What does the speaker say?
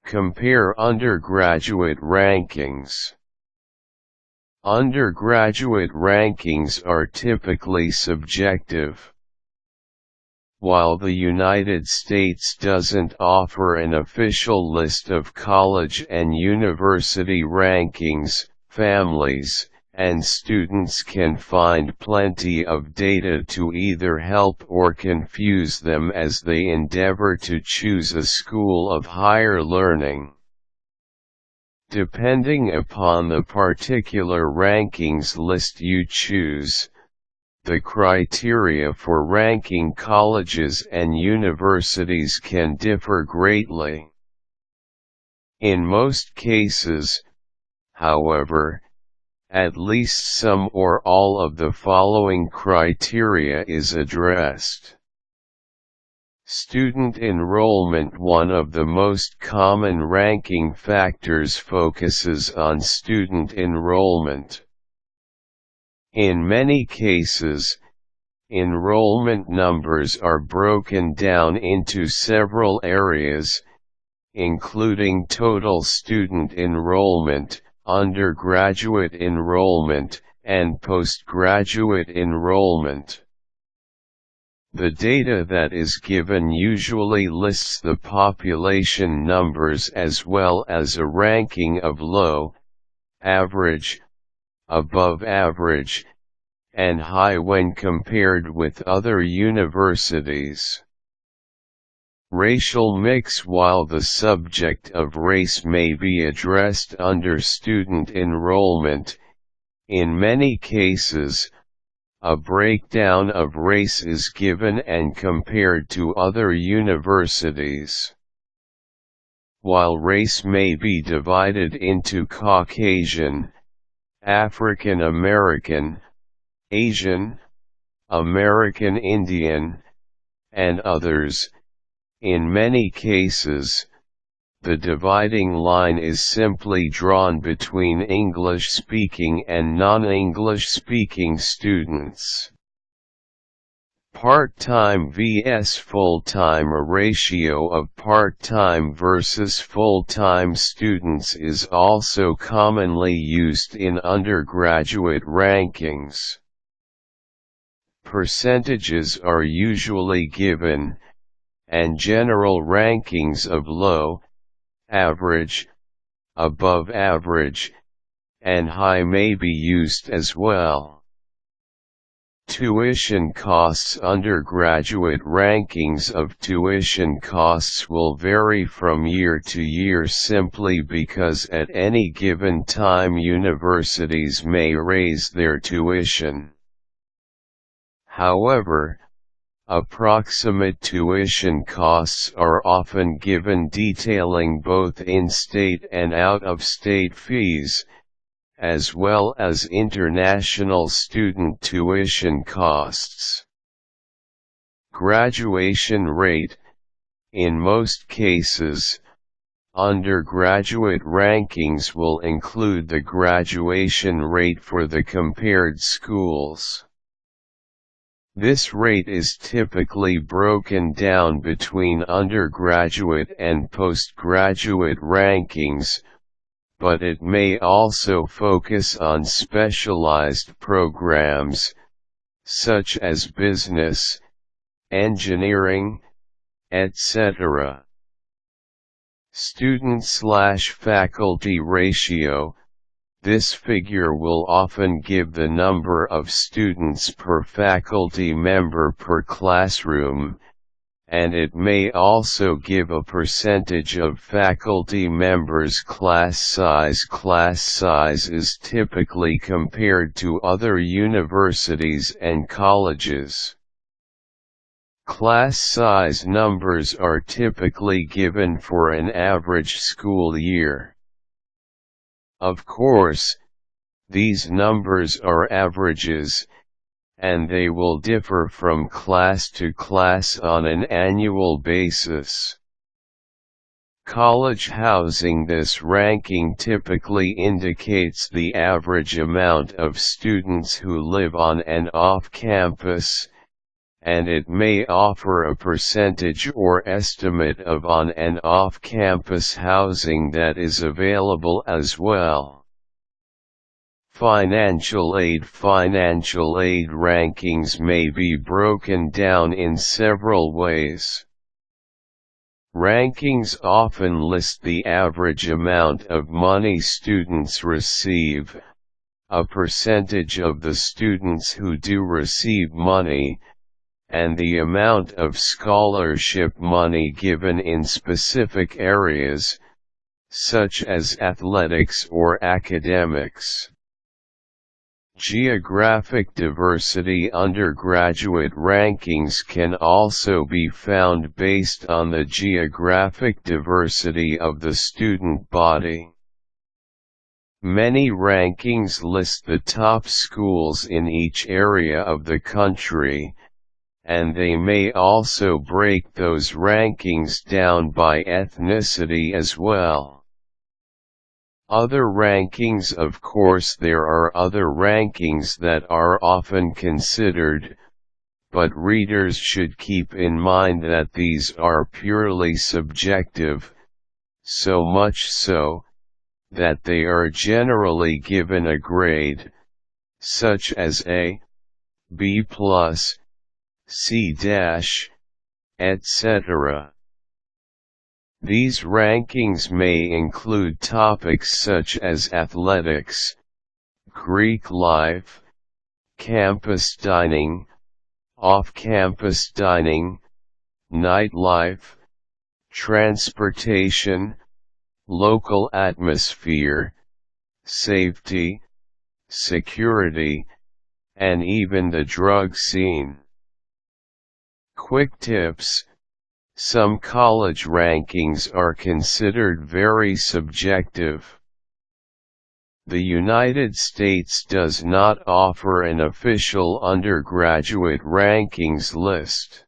Compare undergraduate rankings. Undergraduate rankings are typically subjective. While the United States doesn't offer an official list of college and university rankings, families and students can find plenty of data to either help or confuse them as they endeavor to choose a school of higher learning. Depending upon the particular rankings list you choose, the criteria for ranking colleges and universities can differ greatly. In most cases, however, at least some or all of the following criteria is addressed. Student enrollment. One of the most common ranking factors focuses on student enrollment. In many cases, enrollment numbers are broken down into several areas, including total student enrollment, undergraduate enrollment, and postgraduate enrollment. The data that is given usually lists the population numbers as well as a ranking of low, average, above average, and high when compared with other universities. Racial mix. While the subject of race may be addressed under student enrollment, in many cases, a breakdown of race is given and compared to other universities. While race may be divided into Caucasian, African American, Asian, American Indian, and others, in many cases, the dividing line is simply drawn between English-speaking and non-English-speaking students. Part-time vs. full-time. A ratio of part-time versus full-time students is also commonly used in undergraduate rankings. Percentages are usually given, and general rankings of low, average, above average, and high may be used as well. Tuition costs. Undergraduate rankings of tuition costs will vary from year to year simply because at any given time universities may raise their tuition. However, approximate tuition costs are often given detailing both in-state and out-of-state fees, as well as international student tuition costs. Graduation rate. In most cases, undergraduate rankings will include the graduation rate for the compared schools. This rate is typically broken down between undergraduate and postgraduate rankings, but it may also focus on specialized programs, such as business, engineering, etc. Student/faculty ratio. This figure will often give the number of students per faculty member per classroom, and it may also give a percentage of faculty members' class size. Class size is typically compared to other universities and colleges. Class size numbers are typically given for an average school year. Of course, these numbers are averages, and they will differ from class to class on an annual basis. College housing. This ranking typically indicates the average amount of students who live on and off campus, and it may offer a percentage or estimate of on and off-campus housing that is available as well. Financial aid rankings may be broken down in several ways. Rankings often list the average amount of money students receive, a percentage of the students who do receive money, and the amount of scholarship money given in specific areas, such as athletics or academics. Geographic Diversity Undergraduate rankings can also be found based on the geographic diversity of the student body. Many rankings list the top schools in each area of the country, and they may also break those rankings down by ethnicity as well. Other rankings, of course, there are other rankings that are often considered, but readers should keep in mind that these are purely subjective, so much so, that they are generally given a grade, such as A, B+, C-, etc. These rankings may include topics such as athletics, Greek life, campus dining, off-campus dining, nightlife, transportation, local atmosphere, safety, security, and even the drug scene. Quick tips. Some college rankings are considered very subjective. The United States does not offer an official undergraduate rankings list.